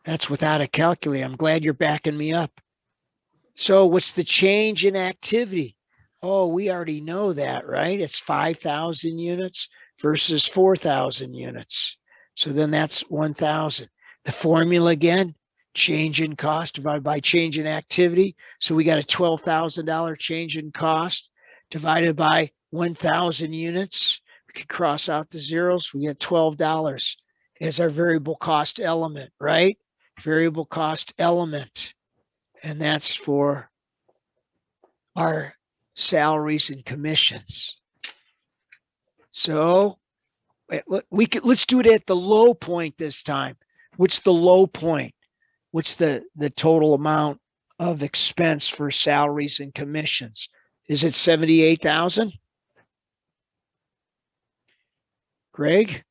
That's without a calculator. I'm glad you're backing me up. So what's the change in activity? Oh, we already know that, right? It's 5,000 units versus 4,000 units. So then that's 1,000. The formula again, change in cost divided by change in activity. So we got a $12,000 change in cost divided by 1,000 units. We could cross out the zeros. We get $12 as our variable cost element, right? Variable cost element. And that's for our salaries and commissions. So let's do it at the low point this time. What's the low point? What's the total amount of expense for salaries and commissions? Is it 78,000? Greg,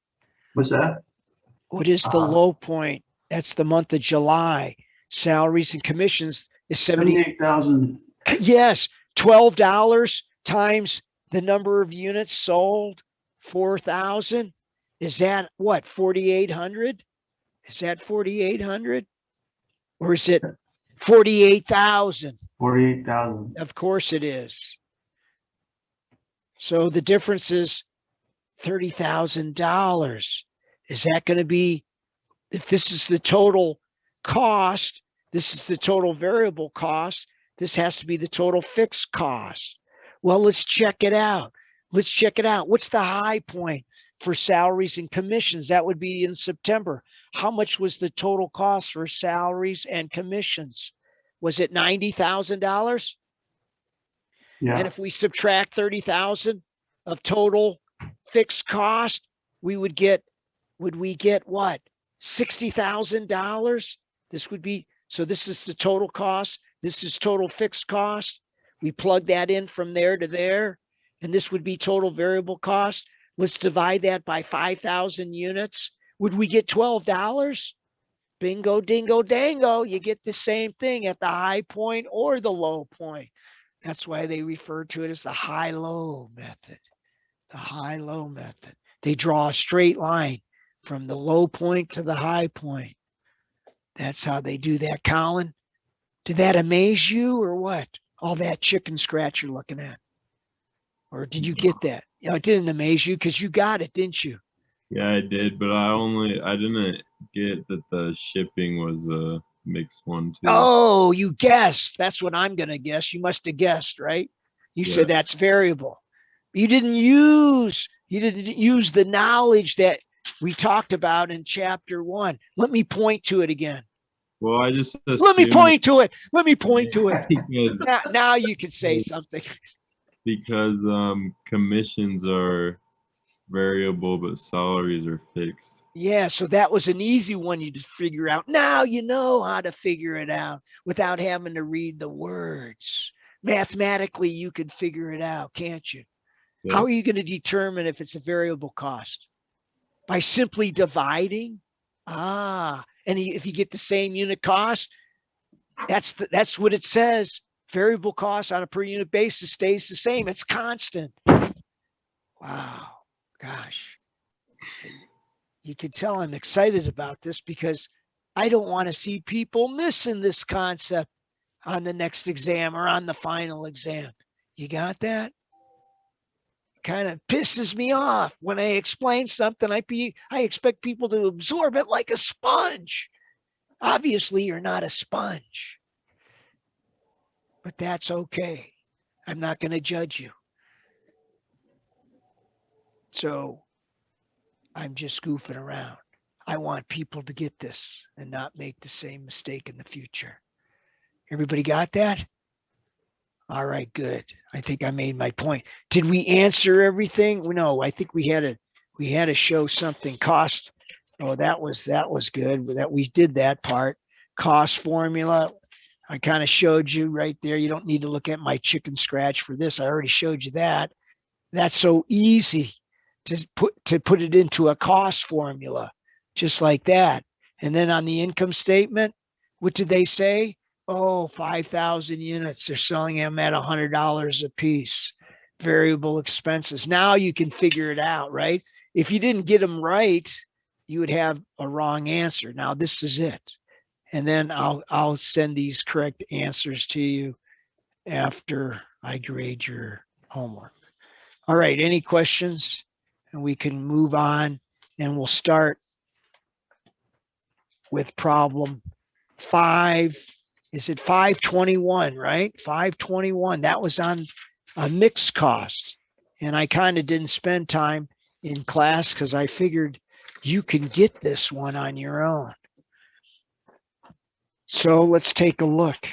What's that? what is the low point? That's the month of July. Salaries and commissions is 78,000. Yes, $12 times the number of units sold, 4,000. Is that what, 4,800? Is that 4,800? Or is it 48,000? 48,000. Of course it is. So the difference is $30,000. Is that going to be, if this is the total cost, this is the total variable cost, this has to be the total fixed cost. Well, let's check it out. Let's check it out. What's the high point for salaries and commissions? That would be in September. How much was the total cost for salaries and commissions? Was it $90,000? Yeah. And if we subtract 30,000 of total fixed cost, would we get what? $60,000. This would be, so this is the total cost. This is total fixed cost. We plug that in from there to there, and this would be total variable cost. Let's divide that by 5,000 units. Would we get $12? Bingo, dingo, dango. You get the same thing at the high point or the low point. That's why they refer to it as the high-low method. The high-low method. They draw a straight line from the low point to the high point. That's how they do that, Colin. Did that amaze you or what? All that chicken scratch you're looking at. Or did you get that? You know, it didn't amaze you because you got it, didn't you? Yeah, I did, but I didn't get that the shipping was a mixed one too. Oh, you guessed. That's what I'm going to guess. You must have guessed, right? You said that's variable. You didn't use the knowledge that we talked about in chapter 1. Let me point to it again. Well, I just assumed Let me point to it. Let me point to it. because Now you can say something. because commissions are variable but salaries are fixed. Yeah, so that was an easy one you to figure out. Now you know how to figure it out without having to read the words. Mathematically, you can figure it out, can't you? Yeah. How are you going to determine if it's a variable cost? By simply dividing? And if you get the same unit cost, that's what it says. Variable cost on a per unit basis stays the same. It's constant. Wow. Gosh. You can tell I'm excited about this because I don't want to see people missing this concept on the next exam or on the final exam. You got that? Kind of pisses me off when I explain something. I expect people to absorb it like a sponge. Obviously, you're not a sponge, but that's okay. I'm not going to judge you. So I'm just goofing around. I want people to get this and not make the same mistake in the future. Everybody got that? All right, good. I think I made my point. Did we answer everything? No, I think we had to show something. Cost. Oh, that was good. That we did that part. Cost formula. I kind of showed you right there. You don't need to look at my chicken scratch for this. I already showed you that. That's so easy to put it into a cost formula, just like that. And then on the income statement, what did they say? Oh, 5,000 units. They're selling them at $100 a piece. Variable expenses. Now you can figure it out, right? If you didn't get them right, you would have a wrong answer. Now this is it. And then I'll send these correct answers to you after I grade your homework. All right, any questions? And we can move on, and we'll start with problem 5. Is it 521, right? 521. That was on a mixed cost. And I kind of didn't spend time in class because I figured you can get this one on your own. So let's take a look.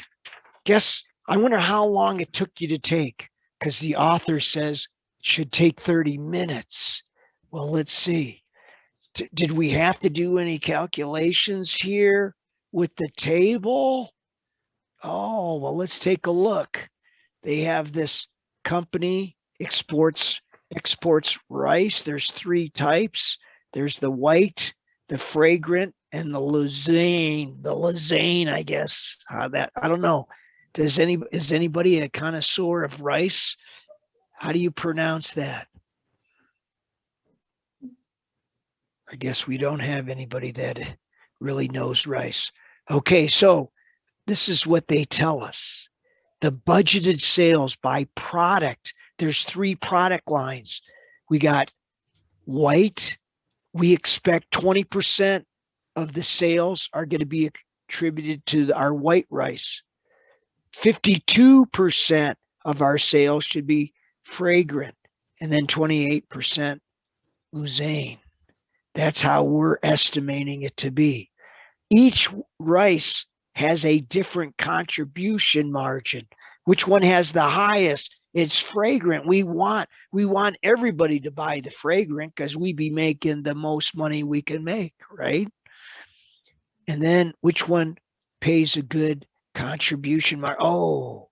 I wonder how long it took you to take, because the author says it should take 30 minutes. Well, let's see. Did we have to do any calculations here with the table? Oh, well, let's take a look. They have this company exports rice. There's 3 types. There's the white, the fragrant, and the Lausanne. The Lausanne, I guess. I don't know. Is anybody a connoisseur of rice? How do you pronounce that? I guess we don't have anybody that really knows rice. Okay, so this is what they tell us. The budgeted sales by product. There's 3 product lines. We got white. We expect 20% of the sales are going to be attributed to our white rice. 52% of our sales should be fragrant, and then 28% Lausanne. That's how we're estimating it to be. Each rice has a different contribution margin. Which one has the highest? It's fragrant. We want everybody to buy the fragrant because we be making the most money we can make, right? And then which one pays a good contribution margin? Oh,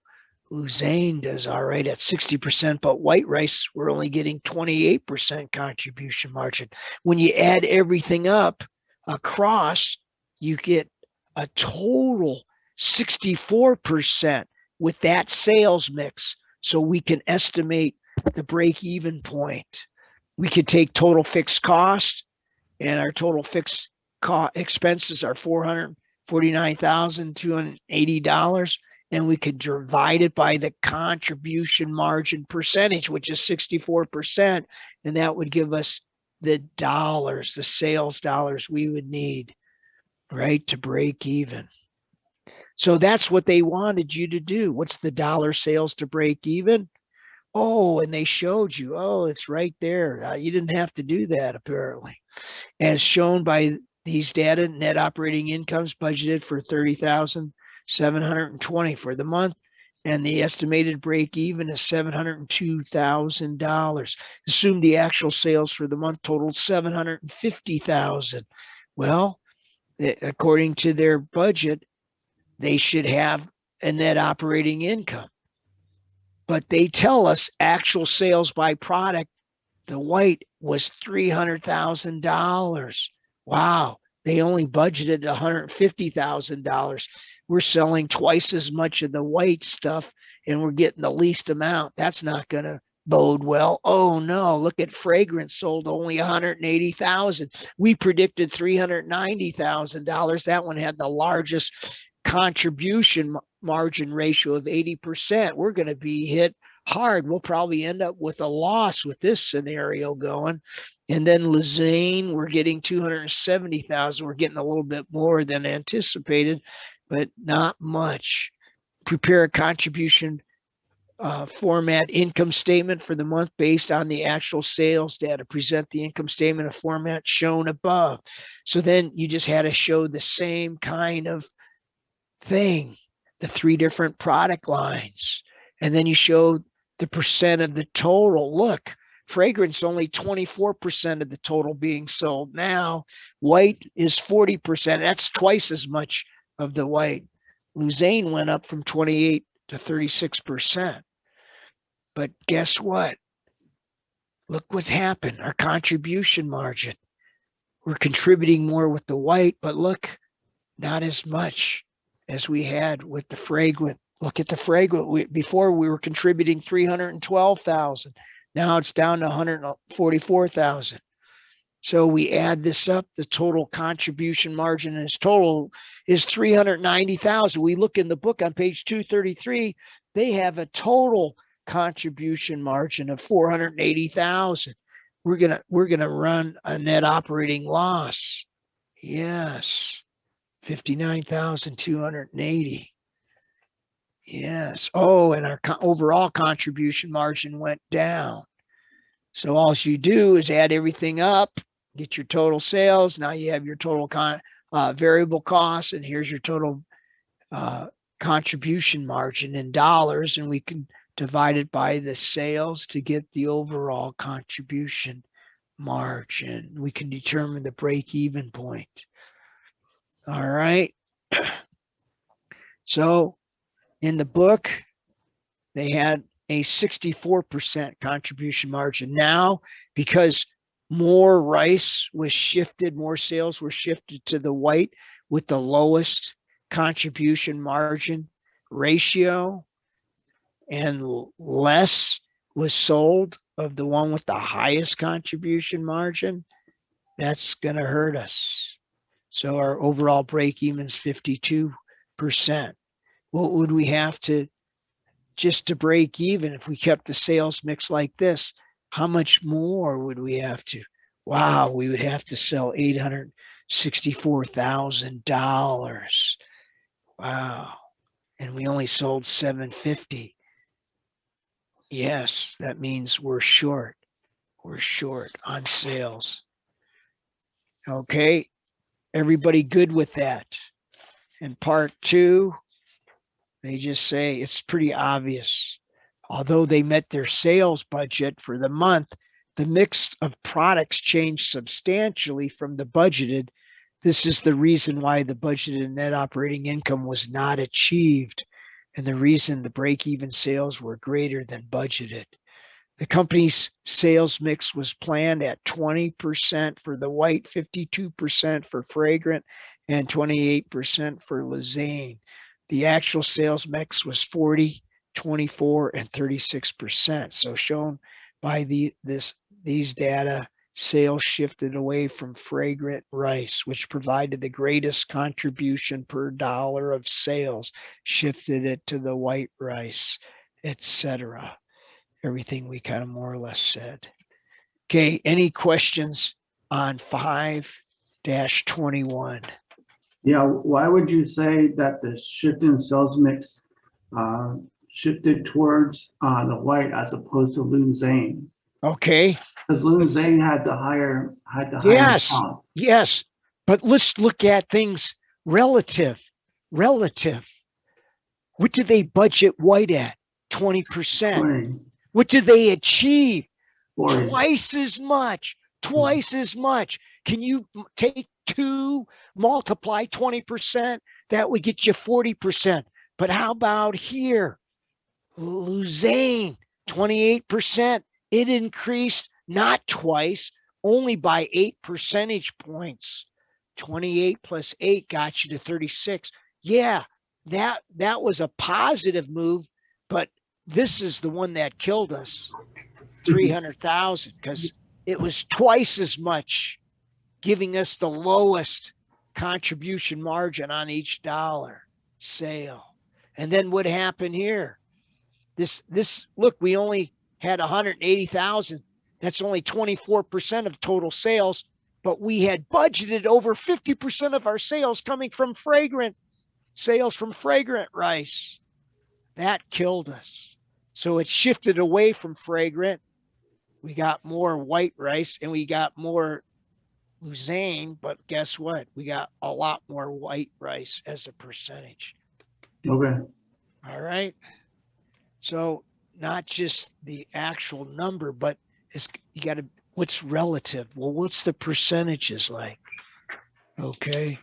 Lausanne does all right at 60%, but white rice, we're only getting 28% contribution margin. When you add everything up across, you get a total 64% with that sales mix. So we can estimate the break-even point. We could take total fixed cost, and our total fixed expenses are $449,280. And we could divide it by the contribution margin percentage, which is 64%. And that would give us the dollars, the sales dollars we would need, right, to break even. So that's what they wanted you to do. What's the dollar sales to break even? Oh, and they showed you. Oh, it's right there. You didn't have to do that, apparently. As shown by these data, net operating incomes budgeted for $30,720 for the month, and the estimated break even is $702,000. Assume the actual sales for the month totaled $750,000. Well, according to their budget, they should have a net operating income. But they tell us actual sales by product, the white was $300,000. Wow, they only budgeted $150,000. We're selling twice as much of the white stuff and we're getting the least amount. That's not going to bode well. Oh no, look at fragrance, sold only $180,000. We predicted $390,000. That one had the largest contribution margin ratio of 80%. We're going to be hit hard. We'll probably end up with a loss with this scenario going. And then Lausanne, we're getting 270,000. We're getting a little bit more than anticipated, but not much. Prepare a contribution format income statement for the month based on the actual sales data. Present the income statement in a format shown above. So then you just had to show the same kind of thing, the 3 different product lines. And then you showed the percent of the total. Look, fragrance only 24% of the total being sold now. White is 40%. That's twice as much of the white. Lausanne went up from 28 to 36%. But guess what? Look what's happened. Our contribution margin. We're contributing more with the white, but look, not as much as we had with the fragrant. Look at the fragrant. Before we were contributing 312,000. Now it's down to 144,000. So we add this up, the total contribution margin is total is 390,000. We look in the book on page 233, they have a total contribution margin of 480,000. We're going to run a net operating loss. Yes. 59,280. Yes. Oh, and our overall contribution margin went down. So all you do is add everything up, get your total sales. Now you have your total variable costs, and here's your total contribution margin in dollars, and we can divide it by the sales to get the overall contribution margin. We can determine the break-even point. All right. So in the book, they had a 64% contribution margin. Now, because more rice was shifted, more sales were shifted to the white with the lowest contribution margin ratio, and less was sold of the one with the highest contribution margin, that's going to hurt us. So our overall break even is 52%. What would we have to just to break even if we kept the sales mix like this? How much more would we have to? Wow, we would have to sell $864,000. Wow. And we only sold 750. Yes, that means we're short. We're short on sales. Okay, everybody good with that? In part 2, they just say it's pretty obvious. Although they met their sales budget for the month, the mix of products changed substantially from the budgeted. This is the reason why the budgeted net operating income was not achieved, and the reason the break-even sales were greater than budgeted. The company's sales mix was planned at 20% for the white, 52% for fragrant, and 28% for Luzane. The actual sales mix was 40, 24, and 36%. So shown by these data, sales shifted away from fragrant rice, which provided the greatest contribution per dollar of sales, shifted it to the white rice, etc. Everything we kind of more or less said. Okay, any questions on 5-21? Yeah, why would you say that the shift in sales mix shifted towards the white as opposed to Luzane? Okay. Because Luzane had the higher Yes, count. yes. But let's look at things relative. Relative. What did they budget white at? 20%. 20, What did they achieve? 40. Twice as much. Twice as much. Can you take 2, multiply 20%? That would get you 40%. But how about here? Luzane, 28%. It increased not twice, only by 8 percentage points. 28 plus 8 got you to 36. Yeah, that was a positive move, but this is the one that killed us. 300,000, because it was twice as much, giving us the lowest contribution margin on each dollar sale. And then what happened here? This look, we only had 180,000. That's only 24% of total sales, but we had budgeted over 50% of our sales coming from fragrant rice. That killed us. So it shifted away from fragrant. We got more white rice and we got more Luzane, but guess what? We got a lot more white rice as a percentage. Okay. All right. So not just the actual number, but you got to, what's relative? Well, what's the percentages like? Okay.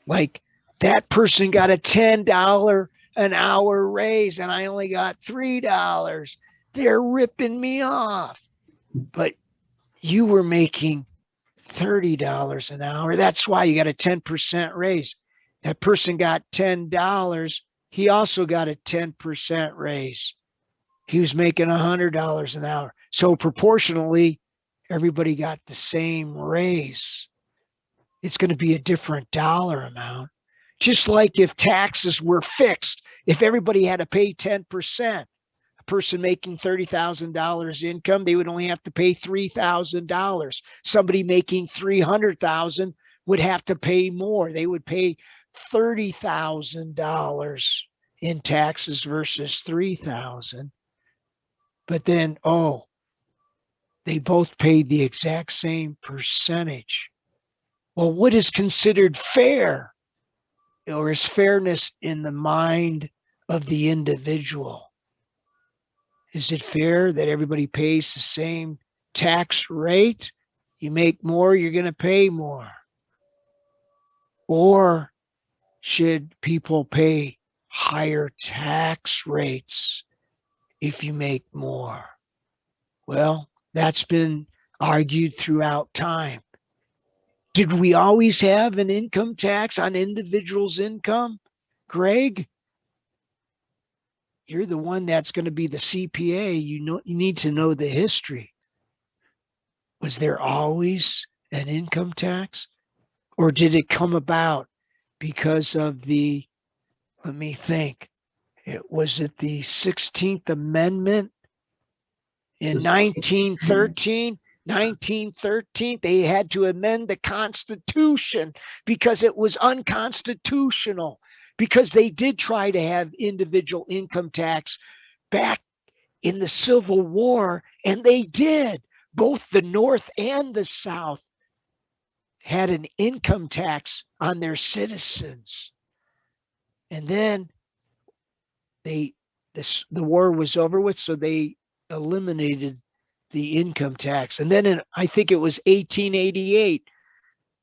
Like that person got a $10 an hour raise and I only got $3. They're ripping me off. But you were making $30 an hour. That's why you got a 10% raise. That person got $10. He also got a 10% raise. He was making $100 an hour. So proportionally, everybody got the same raise, it's going to be a different dollar amount. Just like if taxes were fixed, if everybody had to pay 10%, a person making $30,000 income, they would only have to pay $3,000. Somebody making $300,000 would have to pay more. They would pay $30,000 in taxes versus $3,000. But then, they both paid the exact same percentage. Well, what is considered fair, or is fairness in the mind of the individual? Is it fair that everybody pays the same tax rate? You make more, you're going to pay more. Or should people pay higher tax rates if you make more? Well, that's been argued throughout time. Did we always have an income tax on individuals' income? Greg, you're the one that's going to be the CPA. You need to know the history. Was there always an income tax? Or did it come about because of let me think, was it the 16th Amendment in 1913? 1913, they had to amend the Constitution because it was unconstitutional, because they did try to have individual income tax back in the Civil War, and they did. Both the North and the South had an income tax on their citizens. And then the war was over with, so they eliminated the income tax. And then I think it was 1888,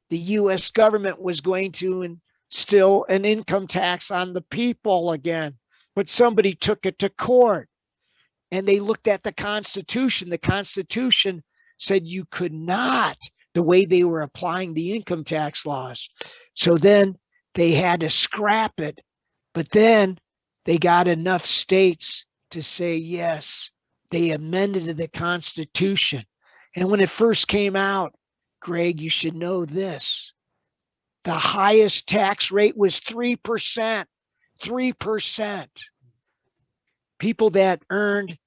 the US government was going to instill an income tax on the people again. But somebody took it to court, and they looked at the Constitution. The Constitution said you could not, the way they were applying the income tax laws. So then they had to scrap it. But then they got enough states to say yes. They amended the Constitution. And when it first came out, Greg, you should know this. The highest tax rate was 3%. 3%. People that earned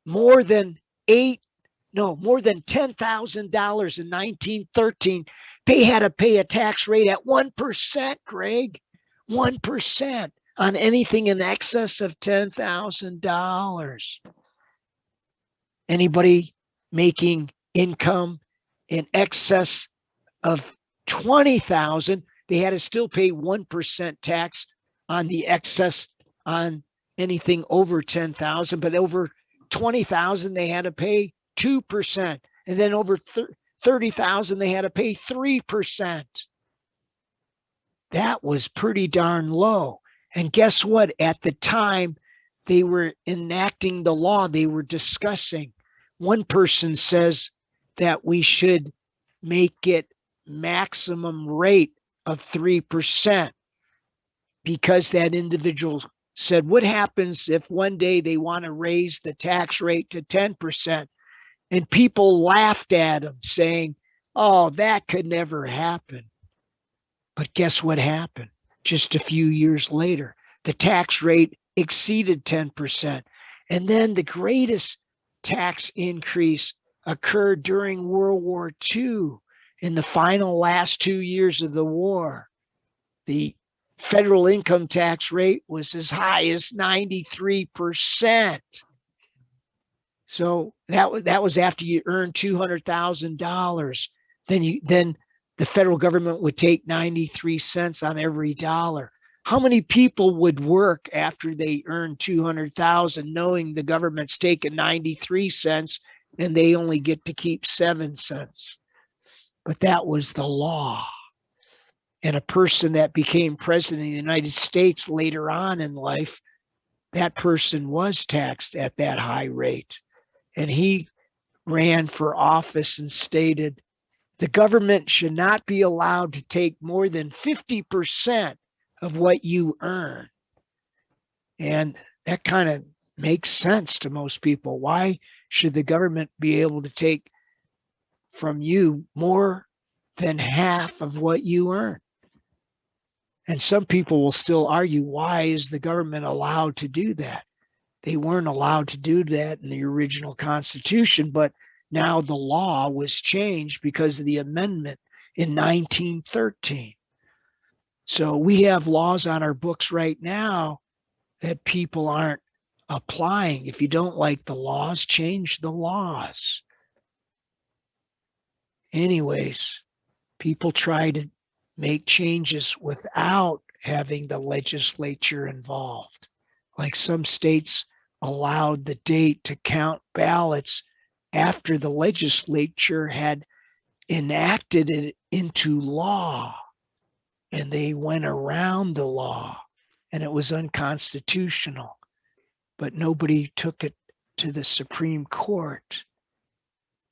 more than $10,000 in 1913, they had to pay a tax rate at 1%, Greg. 1% on anything in excess of $10,000. Anybody making income in excess of 20,000, they had to still pay 1% tax on the excess on anything over 10,000, but over 20,000 they had to pay 2%, and then over 30,000 they had to pay 3%. That was pretty darn low. And guess what? At the time they were enacting the law, they were discussing. One person says that we should make it maximum rate of 3%, because that individual said, what happens if one day they want to raise the tax rate to 10%? And people laughed at him saying, oh, that could never happen. But guess what happened? Just a few years later, the tax rate exceeded 10%. And then the greatest tax increase occurred during World War II, in the final last 2 years of the war. The federal income tax rate was as high as 93%. So that was after you earned $200,000. Then the federal government would take 93 cents on every dollar. How many people would work after they earned 200,000, knowing the government's taking 93 cents and they only get to keep 7 cents? But that was the law. And a person that became president of the United States later on in life, that person was taxed at that high rate. And he ran for office and stated, the government should not be allowed to take more than 50% of what you earn. And that kind of makes sense to most people. Why should the government be able to take from you more than half of what you earn. And some people will still argue, why is the government allowed to do that? They weren't allowed to do that in the original Constitution, but now the law was changed because of the amendment in 1913. So we have laws on our books right now that people aren't applying. If you don't like the laws, change the laws. Anyways, people try to make changes without having the legislature involved. Like some states allowed the date to count ballots after the legislature had enacted it into law, and they went around the law and it was unconstitutional, but nobody took it to the Supreme Court.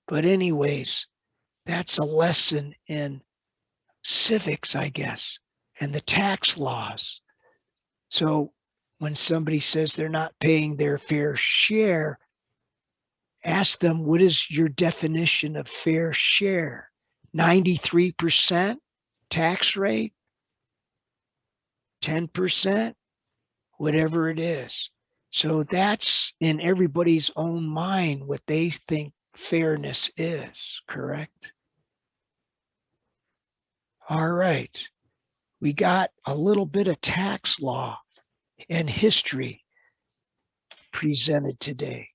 But anyways, that's a lesson in civics, I guess, and the tax laws. So when somebody says they're not paying their fair share, ask them, what is your definition of fair share? 93% tax rate? 10%? Whatever it is. So that's in everybody's own mind what they think fairness is, correct? All right. We got a little bit of tax law and history presented today,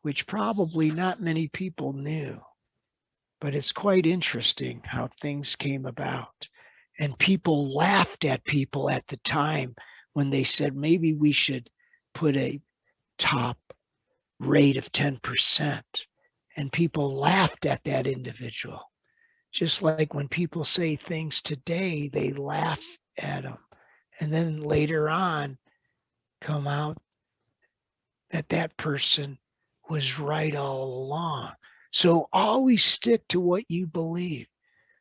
which probably not many people knew, but it's quite interesting how things came about. And people laughed at people at the time when they said maybe we should put a top rate of 10%. And people laughed at that individual. Just like when people say things today, they laugh at them. And then later on come out that that person was right all along. So always stick to what you believe.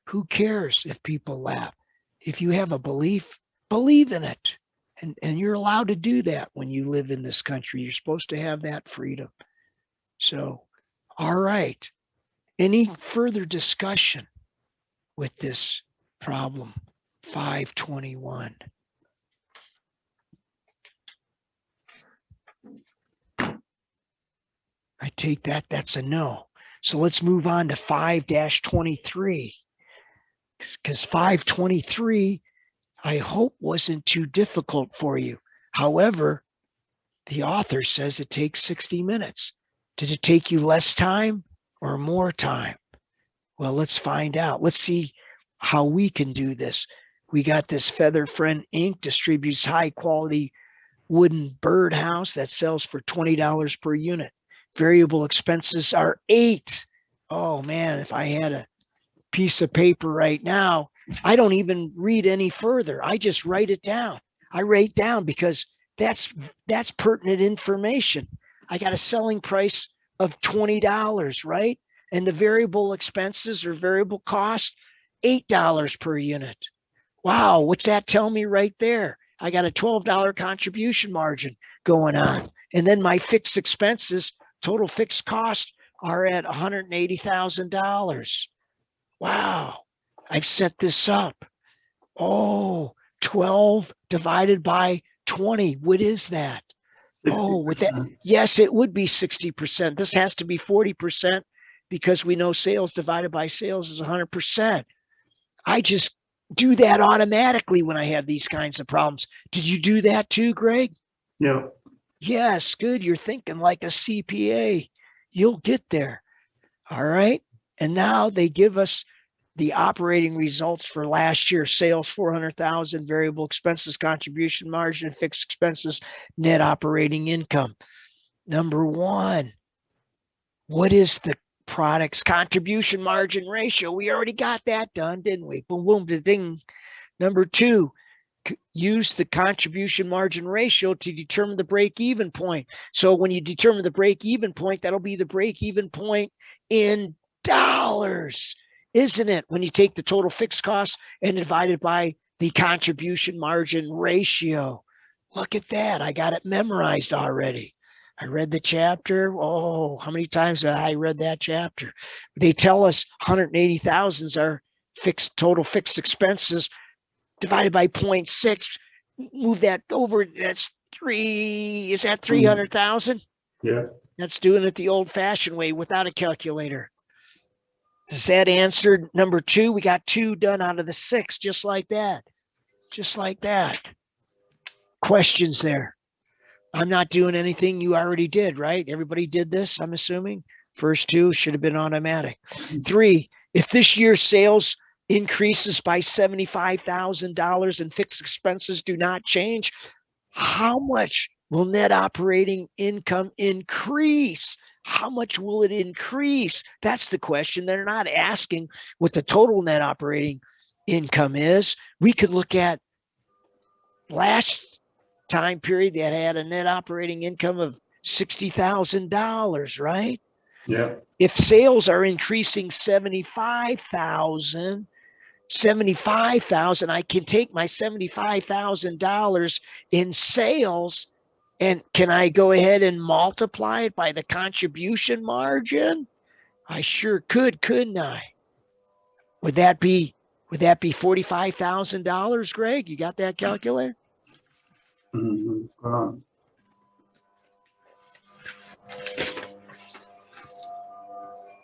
Who cares if people laugh? If you have a belief, believe in it. And you're allowed to do that when you live in this country. You're supposed to have that freedom. So, all right. Any further discussion with this problem? 521. I take that that's a no. So let's move on to 5-23. Because 523, I hope, wasn't too difficult for you. However, the author says it takes 60 minutes. Did it take you less time or more time? Well, let's find out. Let's see how we can do this. We got this Feather Friend Inc. distributes high quality wooden birdhouse that sells for $20 per unit. Variable expenses are $8. Oh man, if I had a piece of paper right now, I don't even read any further. I just write it down. I write down because that's pertinent information. I got a selling price of $20, right? And the variable expenses or variable cost, $8 per unit. Wow, what's that tell me right there? I got a $12 contribution margin going on. And then my fixed expenses, total fixed cost, are at $180,000. Wow, I've set this up. Oh, 12 divided by 20. What is that? Oh, with that, yes, it would be 60%. This has to be 40% because we know sales divided by sales is 100%. I just do that automatically when I have these kinds of problems. Did you do that too, Greg? No. Yes, good. You're thinking like a CPA. You'll get there. All right. And now they give us the operating results for last year: sales 400,000, variable expenses, contribution margin, fixed expenses, net operating income. Number one, what is the product's contribution margin ratio? We already got that done, didn't we? Boom, boom, ding. Number two, use the contribution margin ratio to determine the break-even point. So when you determine the break-even point, that'll be the break-even point in dollars, isn't it? When you take the total fixed cost and divide it by the contribution margin ratio. Look at that. I got it memorized already. I read the chapter. Oh, how many times have I read that chapter? They tell us 180,000 is our total fixed expenses divided by 0.6. Move that over. That's three. Is that 300,000? Yeah. That's doing it the old fashioned way without a calculator. Does that answer number 2? We got 2 done out of the 6, just like that. Just like that. Questions there? I'm not doing anything you already did, right? Everybody did this, I'm assuming. First 2 should have been automatic. 3, if this year's sales increases by $75,000 and fixed expenses do not change, how much will net operating income increase? How much will it increase? That's the question. They're not asking what the total net operating income is. We could look at last time period that had a net operating income of $60,000, right? Yeah. If sales are increasing 75,000, I can take my $75,000 in sales and can I go ahead and multiply it by the contribution margin? I sure could, couldn't I? Would that be $45,000, Greg? You got that calculator? Mhm.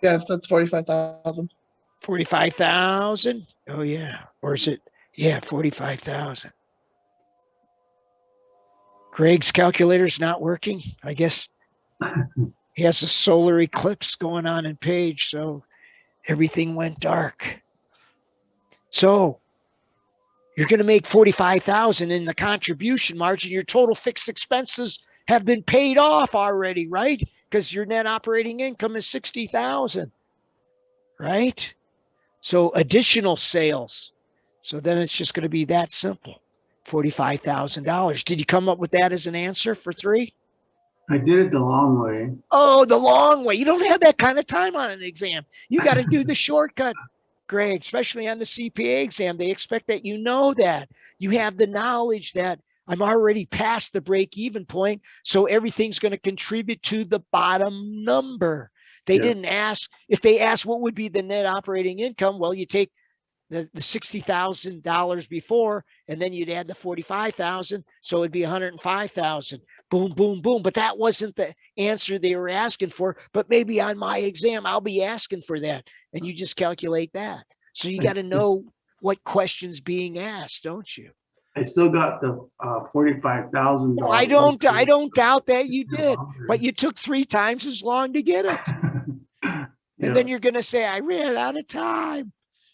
Yes, that's 45,000. 45,000? Oh yeah. Or is it? Yeah, 45,000. Greg's calculator's not working. I guess he has a solar eclipse going on in Page, so everything went dark. So you're going to make 45,000 in the contribution margin. Your total fixed expenses have been paid off already, right? Because your net operating income is 60,000, right? So additional sales. So then it's just going to be that simple. $45,000. Did you come up with that as an answer for 3? I did it the long way. Oh, the long way. You don't have that kind of time on an exam. You got to do the shortcut, Greg, especially on the CPA exam. They expect that you know that. You have the knowledge that I'm already past the break-even point, so everything's going to contribute to the bottom number. They Yeah. didn't ask. If they asked what would be the net operating income, well, you take the $60,000 before, and then you'd add the 45,000, so it'd be 105,000. Boom, boom, boom. But that wasn't the answer they were asking for. But maybe on my exam, I'll be asking for that, and you just calculate that. So you got to know what question's being asked, don't you? I still got the $45,000. No, I don't doubt that you did, but you took 3 times as long to get it. And then you're going to say, I ran out of time.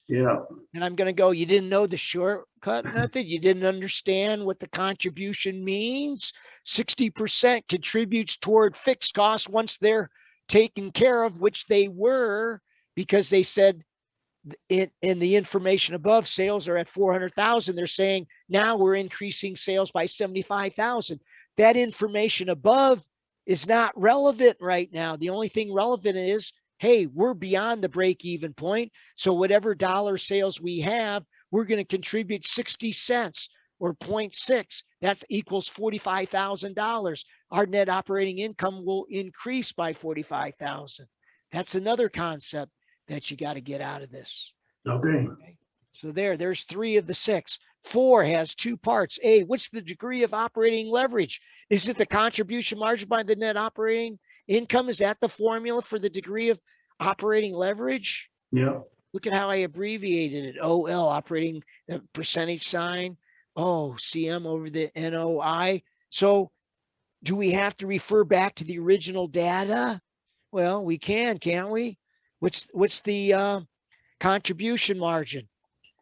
Yeah. And I'm going to go, you didn't know the shortcut method? You didn't understand what the contribution means? 60% contributes toward fixed costs once they're taken care of, which they were, because they said in the information above, sales are at 400,000. They're saying now we're increasing sales by 75,000. That information above is not relevant right now. The only thing relevant is, hey, we're beyond the break-even point. So whatever dollar sales we have, we're going to contribute 60 cents or 0.6. That equals $45,000. Our net operating income will increase by 45,000. That's another concept that you got to get out of this. Okay. So there's 3 of the 6. 4 has 2 parts. A, what's the degree of operating leverage? Is it the contribution margin by the net operating income? Is that the formula for the degree of operating leverage? Yeah. Look at how I abbreviated it. OL, operating the percentage sign. Oh, CM over the NOI. So do we have to refer back to the original data? Well, we can, can't we? What's the contribution margin?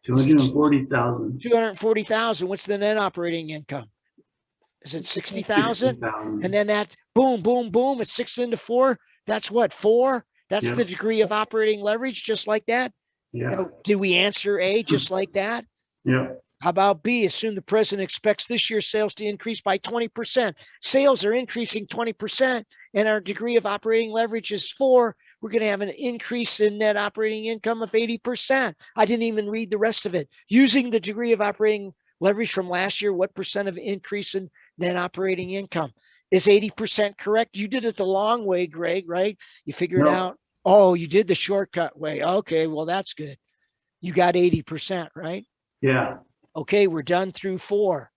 240,000. 240,000. What's the net operating income? Is it 60,000? 60,000. And then that boom, boom, boom. It's 6 into 4. That's what, 4? That's Yeah. the degree of operating leverage, just like that. Yeah. Now, did we answer A just like that? Yeah. How about B? Assume the president expects this year's sales to increase by 20%. Sales are increasing 20%, and our degree of operating leverage is 4. We're going to have an increase in net operating income of 80%. I didn't even read the rest of it. Using the degree of operating leverage from last year, what percent of increase in net operating income? Is 80% correct? You did it the long way, Greg, right? You figured No. out, oh, you did the shortcut way. Okay, well, that's good. You got 80%, right? Yeah, Okay, we're done through 4.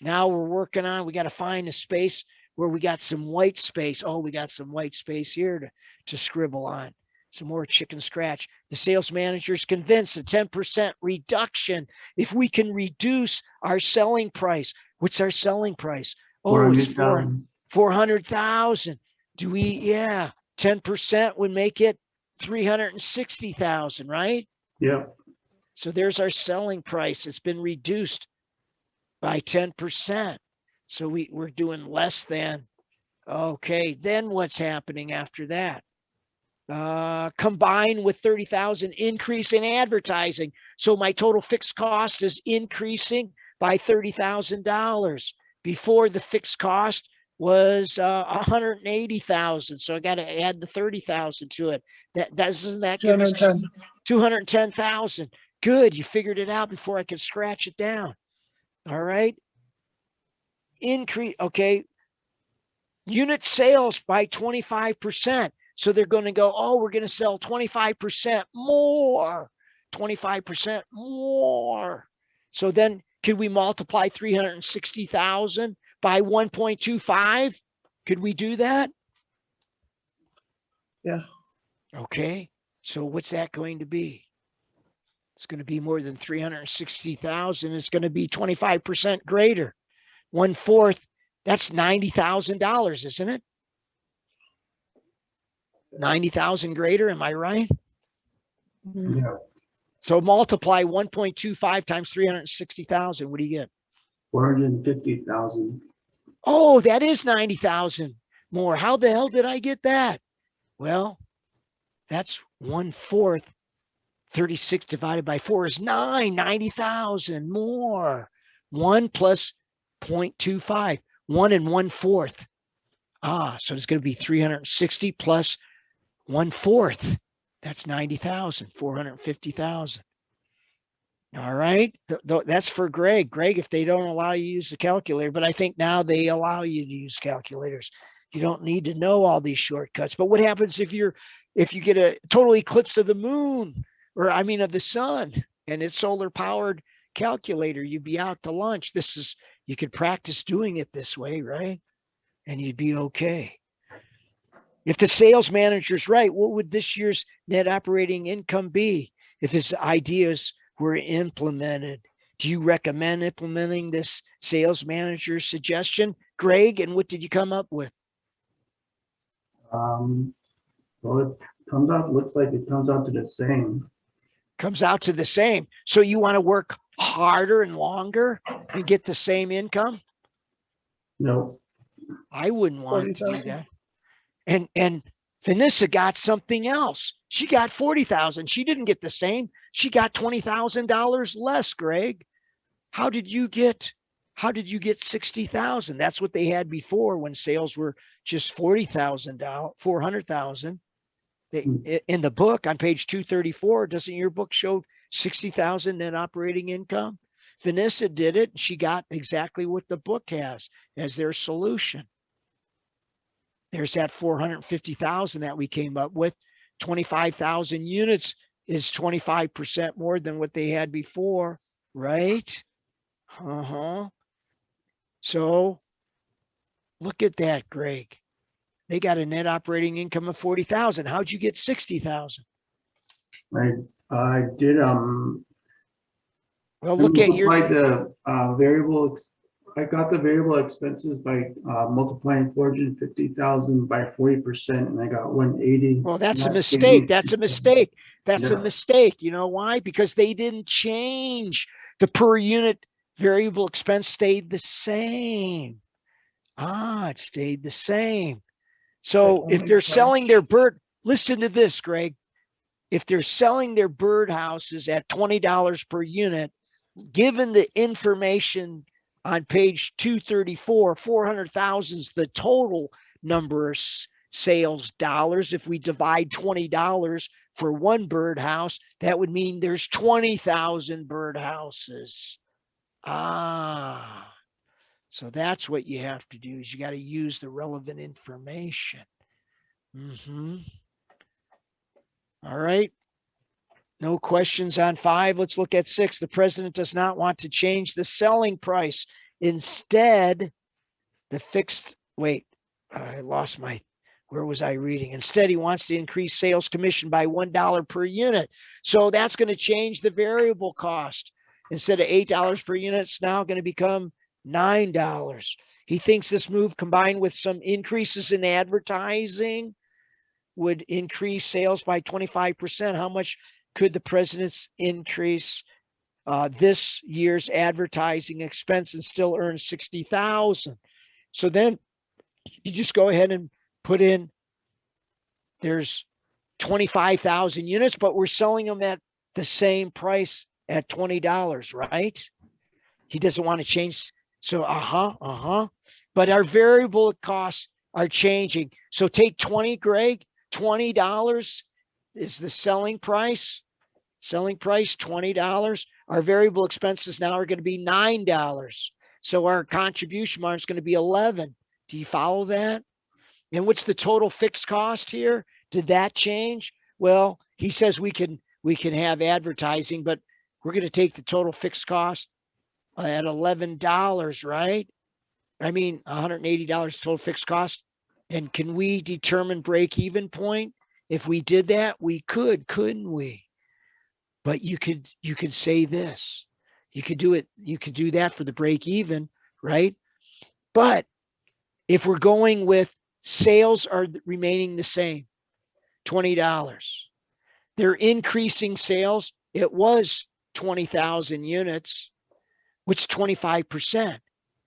Now we're working on, we got to find a space where we got some white space. Oh, we got some white space here to scribble on. Some more chicken scratch. The sales manager is convinced a 10% reduction if we can reduce our selling price. What's our selling price? Oh, it's 400,000. 400,000. Do we, yeah, 10% would make it 360,000, right? Yep, So there's our selling price. It's been reduced by 10%. So we're doing less than. Okay, then what's happening after that? Combined with 30,000 increase in advertising. So my total fixed cost is increasing by $30,000. Before, the fixed cost was 180,000. So I got to add the 30,000 to it. That doesn't that give us 210. 210,000? Good, you figured it out before I could scratch it down. All right. Increase, okay. Unit sales by 25%. So they're going to go, oh, we're going to sell 25% more, 25% more. So then could we multiply 360,000 by 1.25? Could we do that? Yeah. Okay. So what's that going to be? It's going to be more than 360,000. It's going to be 25% greater. 1/4, that's $90,000, isn't it? 90,000 greater, am I right? yeah, So multiply 1.25 times 360,000. What do you get? 450,000. Oh, that is 90,000 more. How the hell did I get that? Well, that's 1/4. 36 divided by 4 is 9, 90,000 more. 1 plus 0.25, 1 and 1/4. So it's going to be 360 plus 1/4. That's 90,000, 450,000. All right. That's for Greg. Greg, if they don't allow you to use the calculator, but I think now they allow you to use calculators. You don't need to know all these shortcuts. But what happens if you get a total eclipse of the moon, or I mean of the sun, and it's solar powered calculator? You'd be out to lunch. You could practice doing it this way, right? And you'd be okay. If the sales manager's right, what would this year's net operating income be if his ideas were implemented? Do you recommend implementing this sales manager's suggestion, Greg? And what did you come up with? Well, looks like it comes out to the same. Comes out to the same. So you want to work harder and longer and get the same income? No, I wouldn't want to do 40,000. that. And Vanessa got something else. She got 40,000. She didn't get the same. She got $20,000 less, Greg. How did you get 60,000? That's what they had before when sales were just 40,000, 400,000. In the book on page 234, doesn't your book show 60,000 net operating income? Vanessa did it. She got exactly what the book has as their solution. There's that 450,000 that we came up with. 25,000 units is 25% more than what they had before, right? So look at that, Greg. They got a net operating income of 40,000. How'd you get 60,000? I did, Well, look at your, multiplied the variable, I got the variable expenses by multiplying 450,000 by 40%, and I got 180. well, that's a And that gave mistake. me That's a mistake. That's a Yeah. mistake. You know why? Because they didn't change. The per unit variable expense stayed the same. It stayed the same. So They if only they're selling their charge- listen to this, Greg. If they're selling their birdhouses at $20 per unit, given the information on page 234, 400,000 is the total number of sales dollars. If we divide $20 for one birdhouse, that would mean there's 20,000 birdhouses. So that's what you have to do is you got to use the relevant information. All right. No questions on 5. Let's look at 6. The president does not want to change the selling price. Instead, the fixed, wait, I lost my, where was I reading? Instead, he wants to increase sales commission by $1 per unit. So that's going to change the variable cost. Instead of $8 per unit, it's now going to become $9. He thinks this move combined with some increases in advertising would increase sales by 25%. How much could the president's increase this year's advertising expense and still earn $60,000? So then you just go ahead and put in, there's 25,000 units, but we're selling them at the same price at $20, right? He doesn't want to change. So, but our variable costs are changing. So take 20, Greg, $20 is the selling price. Selling price, $20. Our variable expenses now are going to be $9. So our contribution margin is going to be 11. Do you follow that? And what's the total fixed cost here? Did that change? Well, he says we can have advertising, but we're going to take the total fixed cost at $11, right? I mean, $180 total fixed cost. And can we determine break-even point? If we did that, we could, couldn't we? But you could say this. You could do it. You could do that for the break-even, right? But if we're going with sales are remaining the same, $20. They're increasing sales. It was 20,000 units, which is 25%.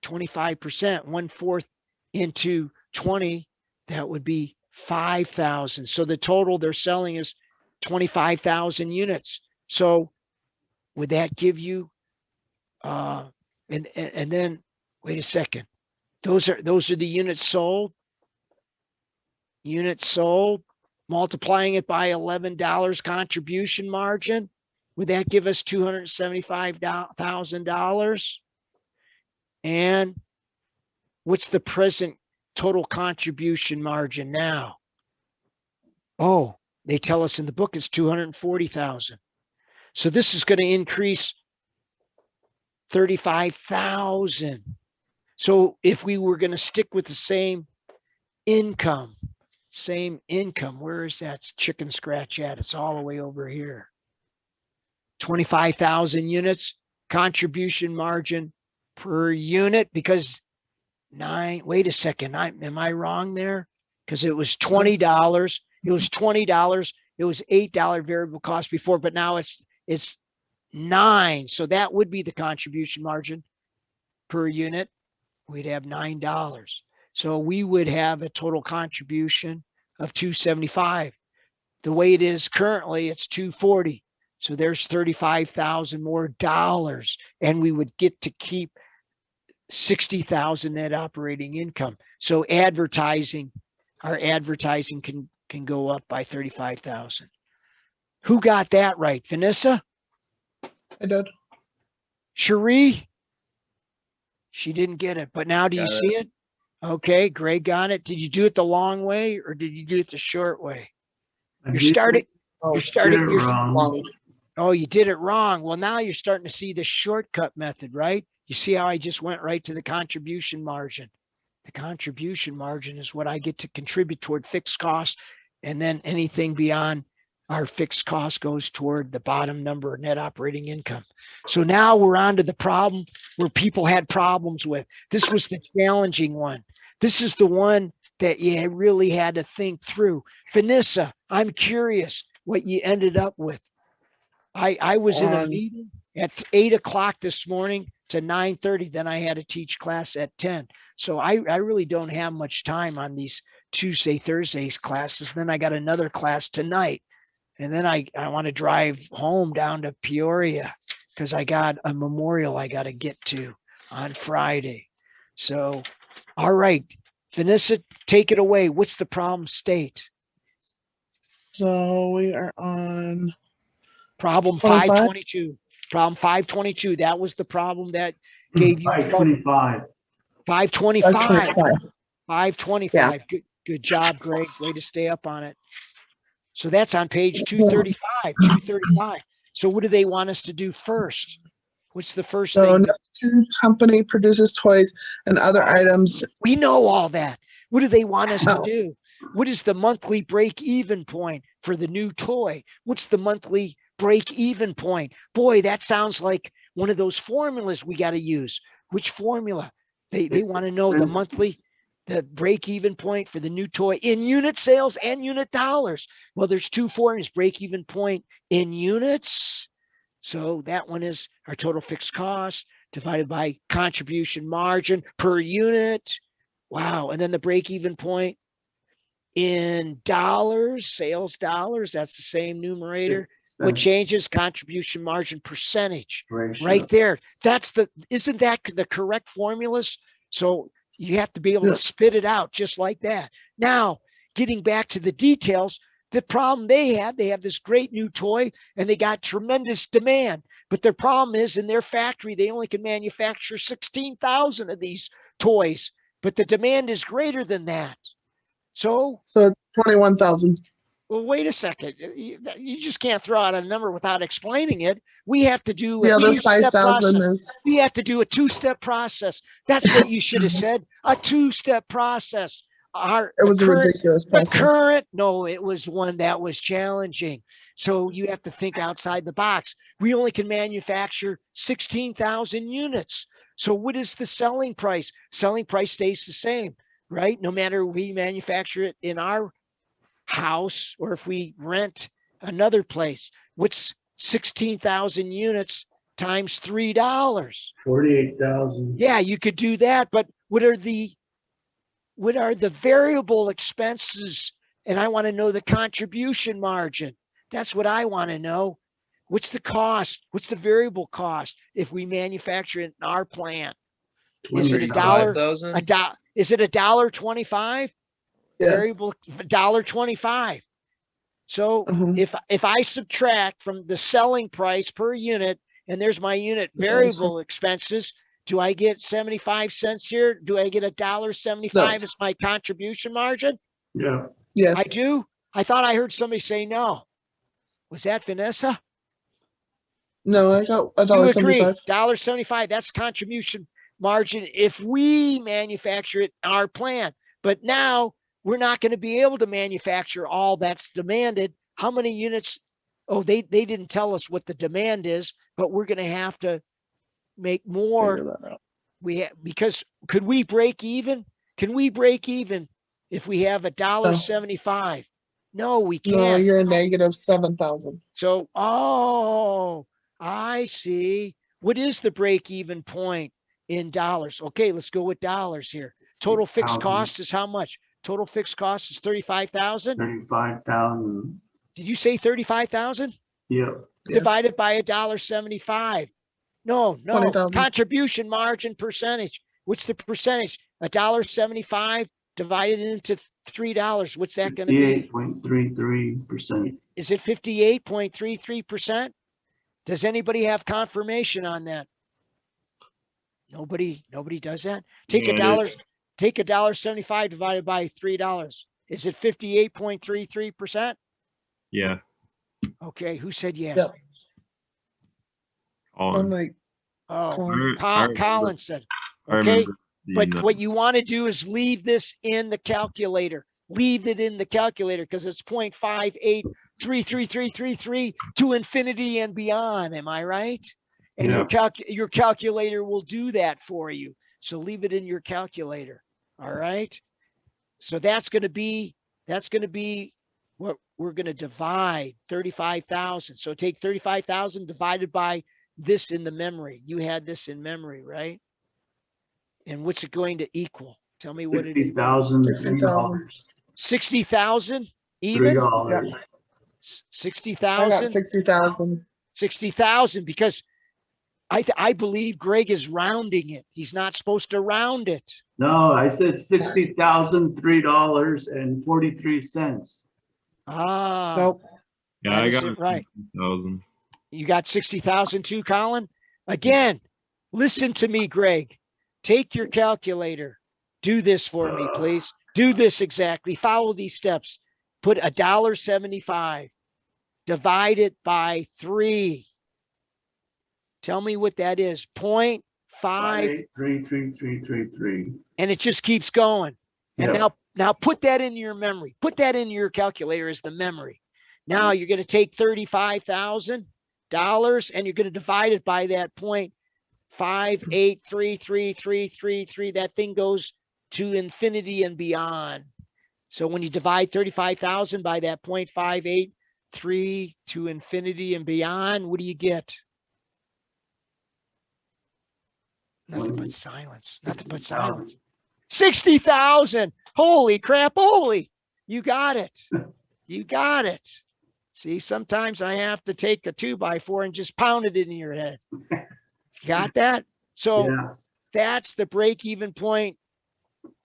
25%, 1/4 into 20, that would be 5,000. So the total they're selling is 25,000 units. So would that give you, and then wait a second. Those are the units sold. Units sold, multiplying it by $11 contribution margin. Would that give us $275,000? And what's the present total contribution margin now? Oh, they tell us in the book it's 240,000. So this is going to increase 35,000. So if we were going to stick with the same income, where is that chicken scratch at? It's all the way over here. 25,000 units, contribution margin per unit, because wait a second, am I wrong there? Because it was $20. It was $20. It was $8 variable cost before, but now it's $9. So that would be the contribution margin per unit. We'd have $9. So we would have a total contribution of $275. The way it is currently, it's $240. So there's $35,000 more dollars, and we would get to keep $60,000 net operating income. So our advertising can go up by $35,000. Who got that right? Vanessa? I did. Cherie? She didn't get it, but now do you see it? Okay, Greg got it. Did you do it the long way or did you do it the short way? You're starting wrong. Oh, you did it wrong. Well, now you're starting to see the shortcut method, right? You see how I just went right to the contribution margin. The contribution margin is what I get to contribute toward fixed costs, and then anything beyond our fixed cost goes toward the bottom number of net operating income. So now we're on to the problem where people had problems with. This was the challenging one. This is the one that you really had to think through. Vanessa, I'm curious what you ended up with. I was in a meeting at 8 o'clock this morning to 9:30. Then I had to teach class at 10. So I really don't have much time on these Tuesday, Thursdays classes. Then I got another class tonight. And then I want to drive home down to Peoria because I got a memorial I got to get to on Friday. So, all right, Vanessa, take it away. What's the problem state? So we are on Problem 25? 522. Problem 522. That was the problem that gave you trouble. 525. 525. 525. 525. Good job, Greg. Way to stay up on it. So that's on page So- 235. 235. So what do they want us to do first? What's the first So thing? Neptune Company produces toys and other items. We know all that. What do they want us to Oh. do? What is the monthly break even point for the new toy? What's the monthly break even point? Boy, that sounds like one of those formulas we got to use. Which formula? They want to know the monthly, the break even point for the new toy in unit sales and unit dollars. Well, there's two formulas, break even point in units. So that one is our total fixed cost divided by contribution margin per unit. Wow. And then the break even point in dollars, sales dollars, that's the same numerator. What changes? Contribution margin percentage. Ratio. Right there. Isn't that the correct formulas? So you have to be able Yeah. to spit it out just like that. Now, getting back to the details, the problem they have this great new toy and they got tremendous demand. But their problem is in their factory, they only can manufacture 16,000 of these toys, but the demand is greater than that. So, So it's 21,000. well, wait a second. You just can't throw out a number without explaining it. We have to do The a other two-step 5,000 process. is, We have to do a two-step process. That's what you should have said. A two-step process. it was a ridiculous process. No, it was one that was challenging. So you have to think outside the box. We only can manufacture 16,000 units. So what is the selling price? Selling price stays the same, right? No matter if we manufacture it in our house or if we rent another place. What's 16,000 units times $3? 48,000. Yeah, you could do that, but what are the variable expenses? And I want to know the contribution margin. That's what I want to know. What's the cost? What's the variable cost if we manufacture it in our plant? Is it a dollar? Is it $1.25? Yes. Variable $1.25. So Uh-huh. if I subtract from the selling price per unit, and there's my unit variable expenses, do I get 75 cents here? Do I get $1.75 as my contribution margin? Yeah. Yes. I do. I thought I heard somebody say no. Was that Vanessa? No, I got You agree? $1.75. $1.75. That's contribution margin if we manufacture it in our plant. But now we're not going to be able to manufacture all that's demanded. How many units? Oh, they didn't tell us what the demand is, but we're going to have to make more. Figure that out. Because could we break even? Can we break even if we have $1.75? No, we No, can't. you're a negative 7,000. So, oh, I see. What is the break even point in dollars? Okay, let's go with dollars here. Total fixed 60,000. cost is how much? Total fixed cost is 35,000. 35,000. Did you say 35,000? Yep. Yes. Divided by $1.75. No. 20,000. Contribution margin percentage. What's the percentage? $1.75 divided into $3. What's that going to be? 58.33%. Is it 58.33%? Does anybody have confirmation on that? Nobody does that. Take $1.75 divided by $3. Is it 58.33%? Yeah. Okay, who said yeah? Yep. I'm On. like, Oh, Colin. Colin said. I Okay, remember seeing but that. what you want to do is leave this in the calculator. Leave it in the calculator because it's 0.583333 to infinity and beyond. Am I right? And Yeah. your calculator will do that for you. So leave it in your calculator. All right. So that's going to be what we're going to divide 35,000. So take 35,000 divided by this in the memory. You had this in memory, right? And what's it going to equal? Tell me what it is. $60,000. 60,000. 60,000 even? $3. I got 60,000? 60,000. 60,000 because I believe Greg is rounding it. He's not supposed to round it. No, I said $60,003.43. Ah, Nope. Yeah, that I got isn't right. 60,000. You got 60,000 too, Colin? Again, listen to me, Greg. Take your calculator. Do this for me, please. Do this exactly. Follow these steps. Put $1.75. Divide it by 3. Tell me what that is. 0.5. 5833333. And it just keeps going. And Yeah. now put that in your memory. Put that in your calculator as the memory. Now you're going to take $35,000 and you're going to divide it by that 0.5833333. That thing goes to infinity and beyond. So when you divide 35,000 by that 0.583 to infinity and beyond, what do you get? Nothing but silence. Nothing but silence. 60,000. Holy crap. Holy. You got it. You got it. See, sometimes I have to take a 2x4 and just pound it in your head. Got that? So Yeah. that's the break-even point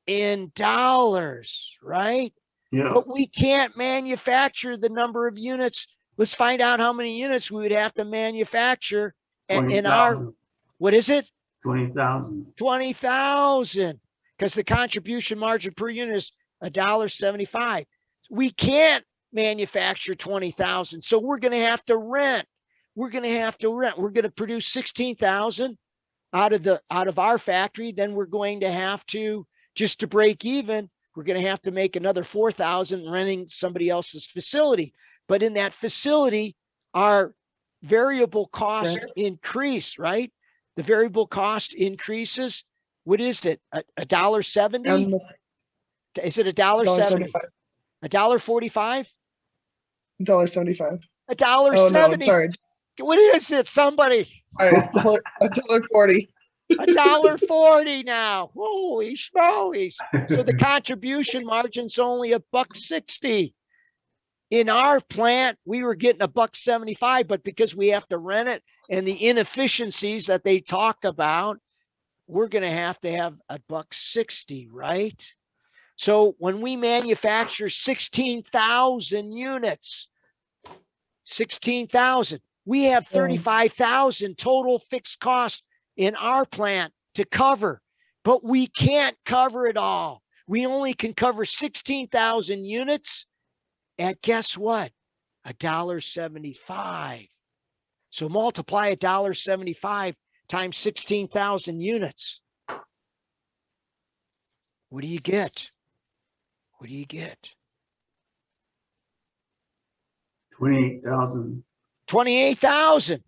in dollars, right? Yeah. But we can't manufacture the number of units. Let's find out how many units we would have to manufacture in our, 20,000. what is it? 20,000. 20,000, because the contribution margin per unit is $1.75. We can't manufacture 20,000, so we're going to have to rent. We're going to produce 16,000 out of our factory. Then we're going to have to, just to break even, we're going to have to make another 4,000 renting somebody else's facility. But in that facility, our variable cost increase, right? The variable cost increases. What is it? $1.70? And Is it $1.70? $1.45? $1.75. $1.70. Oh no, I'm sorry. What is it? Somebody. All right, $1.40. $1.40 now. Holy schmolies. So the contribution margin's only $1.60. In our plant, we were getting $1.75, but because we have to rent it and the inefficiencies that they talked about, we're going to have $1.60, right? So when we manufacture 16,000 units, 16,000, we have 35,000 total fixed cost in our plant to cover, but we can't cover it all. We only can cover 16,000 units at, guess what? $1.75. So multiply $1.75 times 16,000 units. What do you get? What do you get? 28,000. 28,000.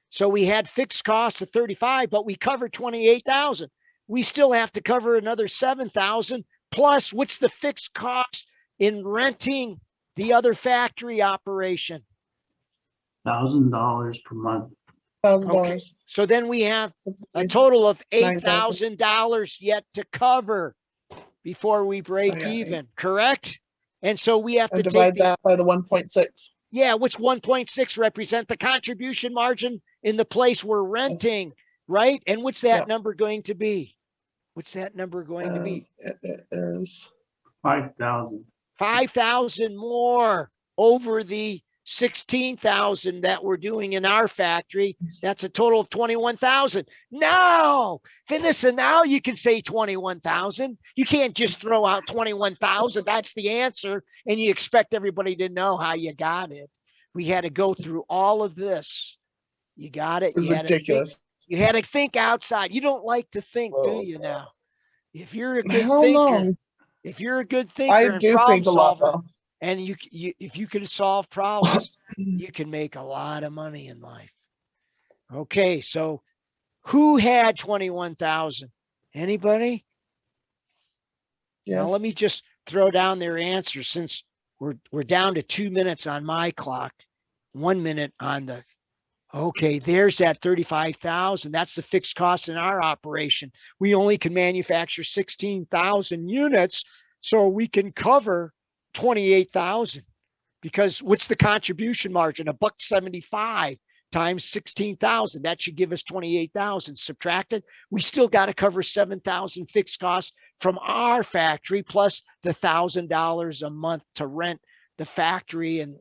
So we had fixed costs of 35, but we covered 28,000. We still have to cover another 7,000 plus what's the fixed cost in renting the other factory operation? $1,000 per month. Okay. So then we have a total of $8,000 yet to cover before we break even, correct? And so we have to And divide take that by the 1.6. Yeah, what's 1.6 represent? The contribution margin in the place we're renting, right? And what's that number going to be? What's that number going to be? It is 5,000. 5,000 more over the 16,000 that we're doing in our factory. That's a total of 21,000. No, Vanessa, now you can say 21,000. You can't just throw out 21,000. That's the answer. And you expect everybody to know how you got it. We had to go through all of this. You got it. It was You had to ridiculous. think, you had to think outside. You don't like to think, do Whoa. you now? If you're a I good don't thinker, know. if you're a good thinker I and do problem think a lot solver, though. and if you can solve problems, you can make a lot of money in life. Okay, so who had 21,000? Anybody? Now let Yes. me just throw down their answers since we're down to 2 minutes on my clock, 1 minute on the. Okay, there's that 35,000. That's the fixed cost in our operation. We only can manufacture 16,000 units, so we can cover 28,000. Because what's the contribution margin? $1.75 times 16,000. That should give us 28,000. Subtracted, we still got to cover 7,000 fixed costs from our factory plus the $1,000 a month to rent the factory, and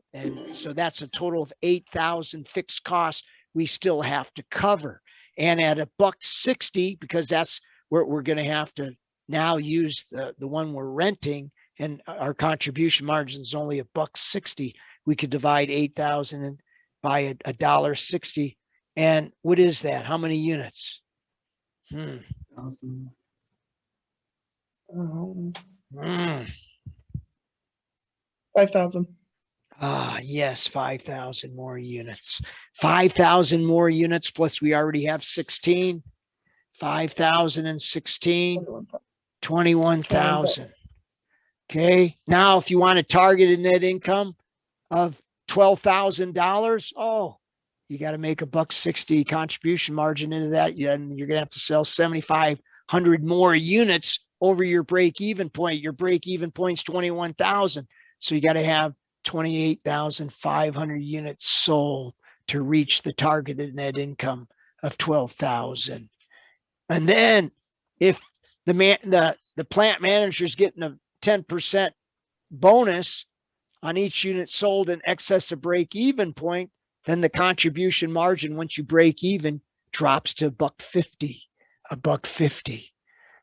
so that's a total of 8,000 fixed costs we still have to cover. And at $1.60, because that's we're going to have to now use the one we're renting, and our contribution margin is only $1.60. We could divide 8,000 by $1.60. And what is that? How many units? Awesome. Um, Hmm. 5,000. Ah, yes, 5,000 more units. 5,000 more units, plus we already have 16. 5,000 and 16, 21,000. Okay. Now, if you want a targeted net income of $12,000, oh, you got to make $1.60 contribution margin into that. And you're going to have to sell 7,500 more units over your break even point. Your break even point's 21,000. So you got to have 28,500 units sold to reach the targeted net income of 12,000. And then if the plant manager's getting a 10% bonus on each unit sold in excess of break even point, then the contribution margin once you break even drops to $1.50.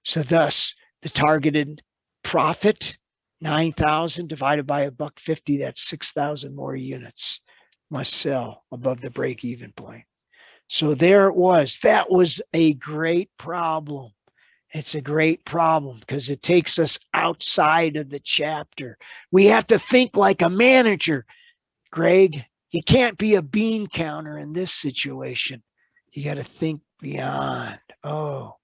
So thus the targeted profit, 9,000 divided by $1.50, that's 6,000 more units must sell above the break even point. So there it was. That was a great problem. It's a great problem because it takes us outside of the chapter. We have to think like a manager, Greg. You can't be a bean counter in this situation. You got to think beyond. Oh,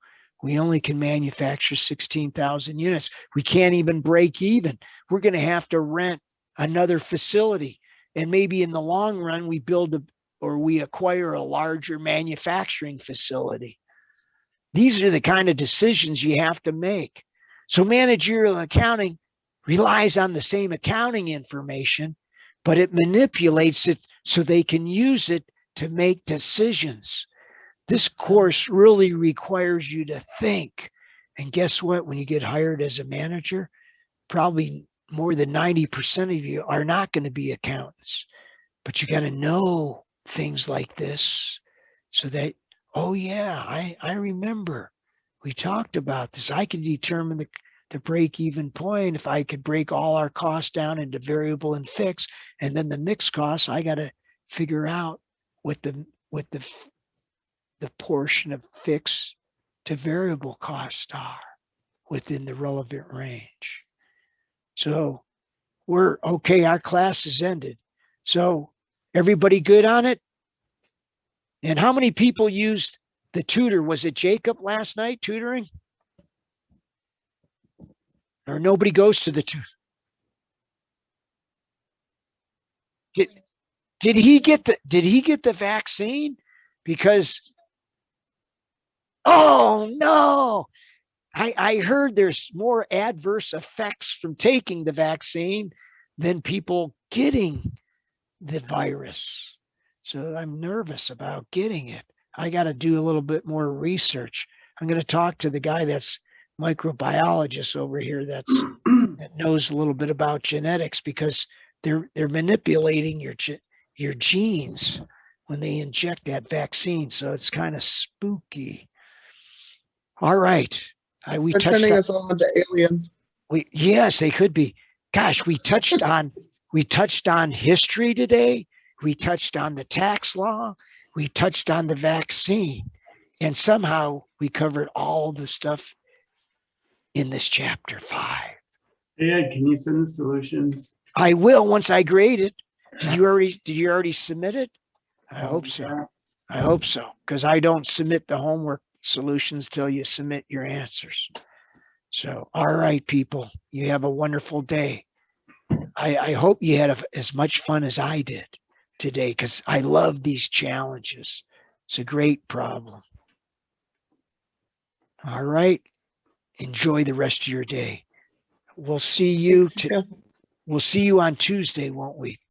we only can manufacture 16,000 units. We can't even break even. We're going to have to rent another facility. And maybe in the long run, we we acquire a larger manufacturing facility. These are the kind of decisions you have to make. So managerial accounting relies on the same accounting information, but it manipulates it so they can use it to make decisions. This course really requires you to think. And guess what? When you get hired as a manager, probably more than 90% of you are not going to be accountants. But you got to know things like this so that, oh yeah, I remember we talked about this. I can determine the break even point if I could break all our costs down into variable and fixed, and then the mixed costs, I got to figure out what the portion of fixed to variable costs are within the relevant range. So we're okay. Our class is ended. So everybody good on it? And how many people used the tutor? Was it Jacob last night tutoring? Or nobody goes to the tutor? Did he get the vaccine? Because oh no. I heard there's more adverse effects from taking the vaccine than people getting the virus. So I'm nervous about getting it. I got to do a little bit more research. I'm going to talk to the guy that's microbiologist over here that knows a little bit about genetics, because they're manipulating your genes when they inject that vaccine. So it's kind of spooky. All right. We They're touched turning on, us all into aliens. yes, they could be. Gosh, we touched on history today. We touched on the tax law. We touched on the vaccine. And somehow we covered all the stuff in this chapter 5. Hey, Ed, can you send the solutions? I will once I grade it. Did you already submit it? I hope so. I hope so. Because I don't submit the homework solutions till you submit your answers. So, all right, people, you have a wonderful day. I hope you had as much fun as I did today, because I love these challenges. It's a great problem. All right. Enjoy the rest of your day. We'll see you. Thanks, Phil. We'll see you on Tuesday, won't we?